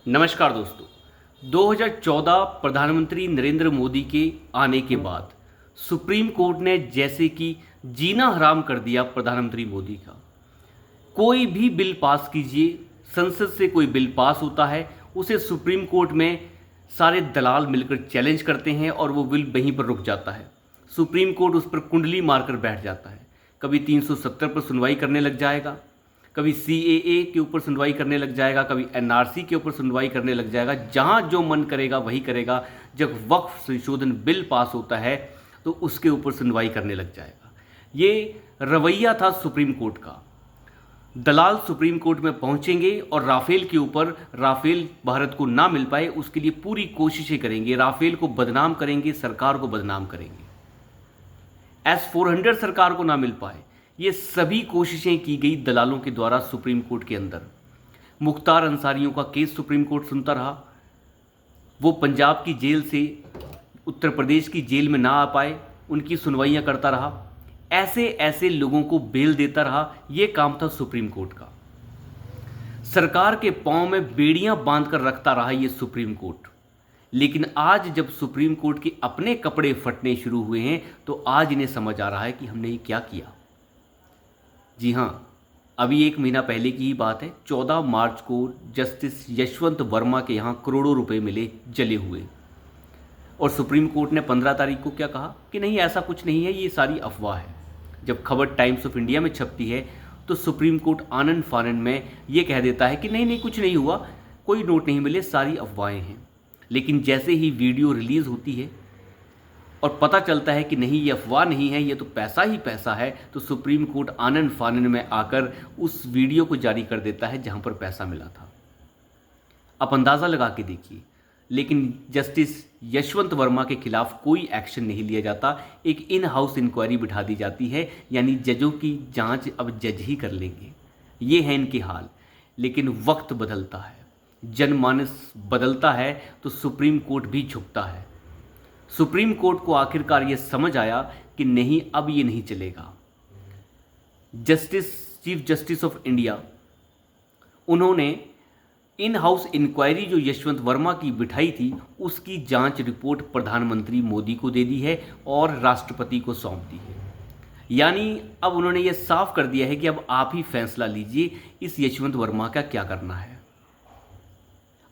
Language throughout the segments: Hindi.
नमस्कार दोस्तों। 2014 प्रधानमंत्री नरेंद्र मोदी के आने के बाद सुप्रीम कोर्ट ने जैसे कि जीना हराम कर दिया प्रधानमंत्री मोदी का। कोई भी बिल पास कीजिए, संसद से कोई बिल पास होता है, उसे सुप्रीम कोर्ट में सारे दलाल मिलकर चैलेंज करते हैं और वो बिल वहीं पर रुक जाता है। सुप्रीम कोर्ट उस पर कुंडली मारकर बैठ जाता है। कभी 370 पर सुनवाई करने लग जाएगा, कभी सीएए के ऊपर सुनवाई करने लग जाएगा, कभी एनआरसी के ऊपर सुनवाई करने लग जाएगा। जहां जो मन करेगा वही करेगा। जब वक्फ संशोधन बिल पास होता है तो उसके ऊपर सुनवाई करने लग जाएगा। ये रवैया था सुप्रीम कोर्ट का। दलाल सुप्रीम कोर्ट में पहुंचेंगे और राफेल के ऊपर, राफेल भारत को ना मिल पाए उसके लिए पूरी कोशिशें करेंगे, राफेल को बदनाम करेंगे, सरकार को बदनाम करेंगे। S-400 सरकार को ना मिल पाए, ये सभी कोशिशें की गई दलालों के द्वारा सुप्रीम कोर्ट के अंदर। मुख्तार अंसारियों का केस सुप्रीम कोर्ट सुनता रहा। वो पंजाब की जेल से उत्तर प्रदेश की जेल में ना आ पाए, उनकी सुनवाइयां करता रहा। ऐसे ऐसे लोगों को बेल देता रहा। ये काम था सुप्रीम कोर्ट का। सरकार के पांव में बेड़ियां बांधकर रखता रहा ये सुप्रीम कोर्ट। लेकिन आज जब सुप्रीम कोर्ट के अपने कपड़े फटने शुरू हुए हैं तो आज इन्हें समझ आ रहा है कि हमने ये क्या किया। जी हाँ, अभी एक महीना पहले की ही बात है। 14 मार्च को जस्टिस यशवंत वर्मा के यहाँ करोड़ों रुपए मिले जले हुए, और सुप्रीम कोर्ट ने 15 तारीख को क्या कहा कि नहीं, ऐसा कुछ नहीं है, ये सारी अफवाह है। जब खबर टाइम्स ऑफ इंडिया में छपती है तो सुप्रीम कोर्ट आनन फानन में ये कह देता है कि नहीं नहीं, कुछ नहीं हुआ, कोई नोट नहीं मिले, सारी अफवाहें हैं। लेकिन जैसे ही वीडियो रिलीज़ होती है और पता चलता है कि नहीं, ये अफवाह नहीं है, ये तो पैसा ही पैसा है, तो सुप्रीम कोर्ट आनन फानन में आकर उस वीडियो को जारी कर देता है जहां पर पैसा मिला था। आप अंदाज़ा लगा के देखिए। लेकिन जस्टिस यशवंत वर्मा के खिलाफ कोई एक्शन नहीं लिया जाता। एक इन हाउस इंक्वायरी बिठा दी जाती है, यानी जजों की जांच अब जज ही कर लेंगे। ये है इनके हाल। लेकिन वक्त बदलता है, जनमानस बदलता है तो सुप्रीम कोर्ट भी झुकता है। सुप्रीम कोर्ट को आखिरकार ये समझ आया कि नहीं, अब ये नहीं चलेगा। चीफ जस्टिस ऑफ इंडिया, उन्होंने इन हाउस इंक्वायरी जो यशवंत वर्मा की बिठाई थी उसकी जांच रिपोर्ट प्रधानमंत्री मोदी को दे दी है और राष्ट्रपति को सौंप दी है। यानी अब उन्होंने ये साफ कर दिया है कि अब आप ही फैसला लीजिए इस यशवंत वर्मा का क्या करना है।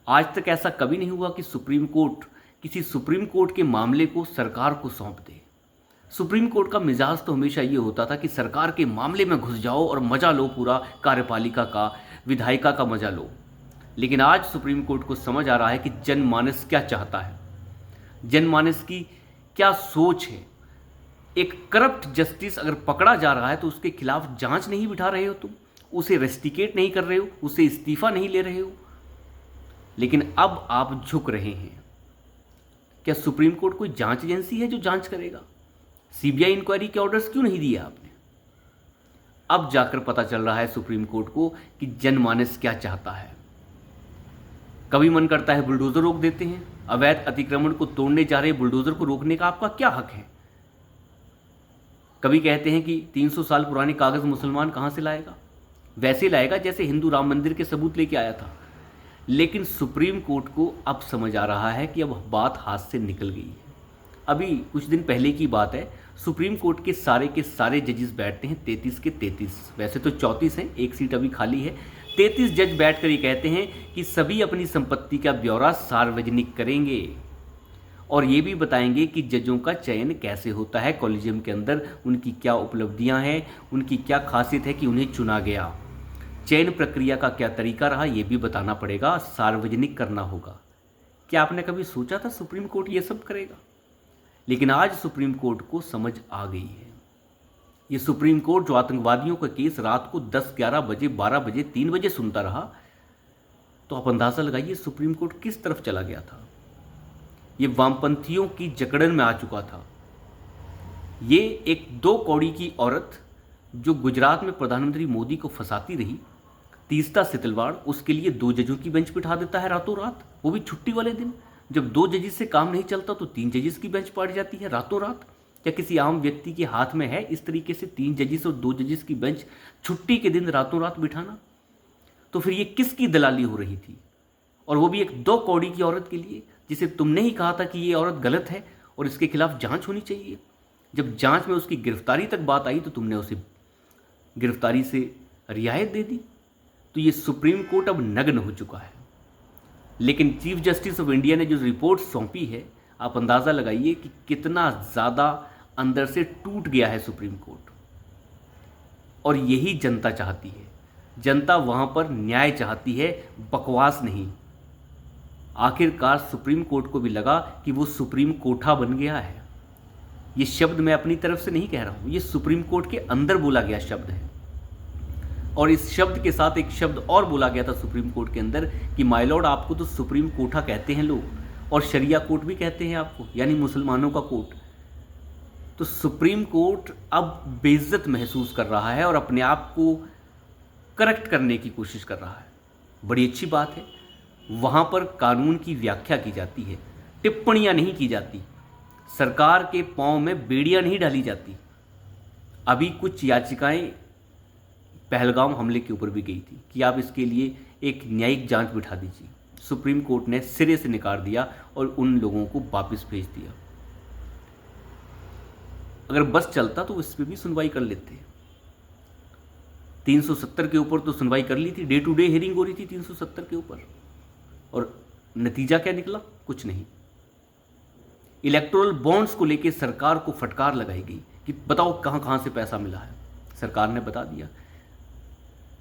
आज तक ऐसा कभी नहीं हुआ कि सुप्रीम कोर्ट किसी सुप्रीम कोर्ट के मामले को सरकार को सौंप दे। सुप्रीम कोर्ट का मिजाज तो हमेशा ये होता था कि सरकार के मामले में घुस जाओ और मजा लो, पूरा कार्यपालिका का, विधायिका का मजा लो। लेकिन आज सुप्रीम कोर्ट को समझ आ रहा है कि जनमानस क्या चाहता है, जनमानस की क्या सोच है। एक करप्ट जस्टिस अगर पकड़ा जा रहा है तो उसके खिलाफ जांच नहीं बिठा रहे हो तुम, उसे रेस्टिकेट नहीं कर रहे हो, उसे इस्तीफा नहीं ले रहे हो। लेकिन अब आप झुक रहे हैं। क्या सुप्रीम कोर्ट कोई जांच एजेंसी है जो जांच करेगा? सीबीआई इंक्वायरी के ऑर्डर्स क्यों नहीं दिए आपने? अब जाकर पता चल रहा है सुप्रीम कोर्ट को कि जनमानस क्या चाहता है। कभी मन करता है बुलडोजर रोक देते हैं। अवैध अतिक्रमण को तोड़ने जा रहे बुलडोजर को रोकने का आपका क्या हक है? कभी कहते हैं कि 300 साल पुराने कागज मुसलमान कहां से लाएगा? वैसे लाएगा जैसे हिंदू राम मंदिर के सबूत लेके आया था। लेकिन सुप्रीम कोर्ट को अब समझ आ रहा है कि अब बात हाथ से निकल गई है। अभी कुछ दिन पहले की बात है, सुप्रीम कोर्ट के सारे जजेस बैठते हैं, 33 के 33, वैसे तो 34 हैं, एक सीट अभी खाली है। 33 जज बैठकर ये कहते हैं कि सभी अपनी संपत्ति का ब्यौरा सार्वजनिक करेंगे और ये भी बताएंगे कि जजों का चयन कैसे होता है कॉलेजियम के अंदर, उनकी क्या उपलब्धियां हैं, उनकी क्या खासियत है कि उन्हें चुना गया, चयन प्रक्रिया का क्या तरीका रहा, ये भी बताना पड़ेगा, सार्वजनिक करना होगा। क्या आपने कभी सोचा था सुप्रीम कोर्ट ये सब करेगा? लेकिन आज सुप्रीम कोर्ट को समझ आ गई है। ये सुप्रीम कोर्ट जो आतंकवादियों का केस रात को 10, 11 बजे, 12 बजे, 3 बजे सुनता रहा, तो आप अंदाज़ा लगाइए सुप्रीम कोर्ट किस तरफ चला गया था। ये वामपंथियों की जकड़न में आ चुका था। ये एक 2 कौड़ी की औरत जो गुजरात में प्रधानमंत्री मोदी को फंसाती रही, तीस्ता सितलवाड़, उसके लिए 2 जजों की बेंच बिठा देता है रातों रात, वो भी छुट्टी वाले दिन। जब 2 जजेस से काम नहीं चलता तो 3 जजेस की बेंच पड़ जाती है रातों रात। क्या किसी आम व्यक्ति के हाथ में है इस तरीके से 3 जजेस और 2 जजेस की बेंच छुट्टी के दिन रातों रात बिठाना? तो फिर ये किसकी दलाली हो रही थी? और वो भी एक 2 कौड़ी की औरत के लिए, जिसे तुमने ही कहा था कि ये औरत गलत है और इसके खिलाफ जांच होनी चाहिए। जब जांच में उसकी गिरफ्तारी तक बात आई तो तुमने उसे गिरफ्तारी से रियायत दे दी। तो ये सुप्रीम कोर्ट अब नग्न हो चुका है। लेकिन चीफ जस्टिस ऑफ इंडिया ने जो रिपोर्ट सौंपी है, आप अंदाज़ा लगाइए कि कितना ज़्यादा अंदर से टूट गया है सुप्रीम कोर्ट। और यही जनता चाहती है। जनता वहाँ पर न्याय चाहती है, बकवास नहीं। आखिरकार सुप्रीम कोर्ट को भी लगा कि वो सुप्रीम कोठा बन गया है। ये शब्द मैं अपनी तरफ से नहीं कह रहा हूँ, ये सुप्रीम कोर्ट के अंदर बोला गया शब्द है। और इस शब्द के साथ एक शब्द और बोला गया था सुप्रीम कोर्ट के अंदर कि माय लॉर्ड, आपको तो सुप्रीम कोठा कहते हैं लोग, और शरिया कोर्ट भी कहते हैं आपको, यानी मुसलमानों का कोर्ट। तो सुप्रीम कोर्ट अब बेइज्जत महसूस कर रहा है और अपने आप को करेक्ट करने की कोशिश कर रहा है। बड़ी अच्छी बात है। वहाँ पर कानून की व्याख्या की जाती है, टिप्पणियाँ नहीं की जाती, सरकार के पांव में बेड़ियाँ नहीं डाली जाती। अभी कुछ याचिकाएं पहलगाम हमले के ऊपर भी गई थी कि आप इसके लिए एक न्यायिक जांच बिठा दीजिए। सुप्रीम कोर्ट ने सिरे से नकार दिया और उन लोगों को वापस भेज दिया। अगर बस चलता तो इस पर भी सुनवाई कर लेते। 370 के ऊपर तो सुनवाई कर ली थी, डे टू डे हियरिंग हो रही थी 370 के ऊपर, और नतीजा क्या निकला? कुछ नहीं। इलेक्टोरल बॉन्ड्स को लेकर सरकार को फटकार लगाई गई कि बताओ कहाँ कहाँ से पैसा मिला है। सरकार ने बता दिया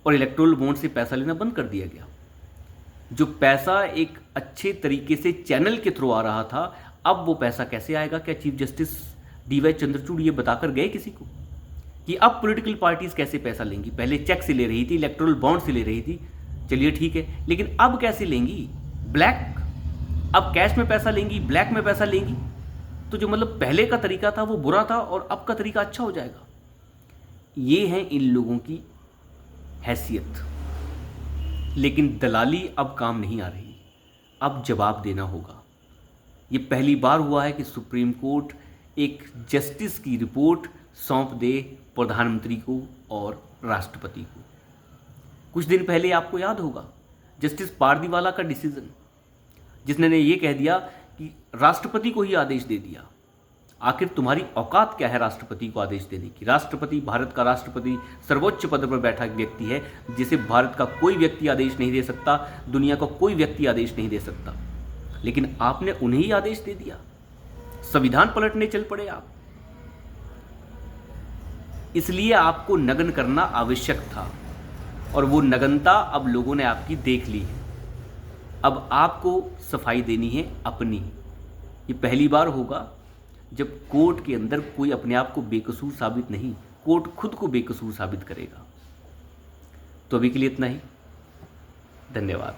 और इलेक्टोरल बॉन्ड से पैसा लेना बंद कर दिया गया। जो पैसा एक अच्छे तरीके से चैनल के थ्रू आ रहा था, अब वो पैसा कैसे आएगा? क्या चीफ जस्टिस DY चंद्रचूड़ ये बताकर गए किसी को कि अब पॉलिटिकल पार्टीज कैसे पैसा लेंगी? पहले चेक से ले रही थी, इलेक्टोरल बॉन्ड से ले रही थी, चलिए ठीक है, लेकिन अब कैसे लेंगी? ब्लैक, अब कैश में पैसा लेंगी, ब्लैक में पैसा लेंगी। तो जो मतलब पहले का तरीका था वो बुरा था और अब का तरीका अच्छा हो जाएगा। ये है इन लोगों की हैसियत। लेकिन दलाली अब काम नहीं आ रही, अब जवाब देना होगा। ये पहली बार हुआ है कि सुप्रीम कोर्ट एक जस्टिस की रिपोर्ट सौंप दे प्रधानमंत्री को और राष्ट्रपति को। कुछ दिन पहले आपको याद होगा जस्टिस पारदीवाला का डिसीजन, जिसने ये कह दिया कि राष्ट्रपति को ही आदेश दे दिया। आखिर तुम्हारी औकात क्या है राष्ट्रपति को आदेश देने की? राष्ट्रपति भारत का राष्ट्रपति सर्वोच्च पद पर बैठा एक व्यक्ति है जिसे भारत का कोई व्यक्ति आदेश नहीं दे सकता, दुनिया का कोई व्यक्ति आदेश नहीं दे सकता। लेकिन आपने उन्हें ही आदेश दे दिया, संविधान पलटने चल पड़े आप। इसलिए आपको नग्न करना आवश्यक था और वो नग्नता अब लोगों ने आपकी देख ली है। अब आपको सफाई देनी है अपनी। ये पहली बार होगा जब कोर्ट के अंदर कोई अपने आप को बेकसूर साबित नहीं, कोर्ट खुद को बेकसूर साबित करेगा। तो अभी के लिए इतना ही। धन्यवाद।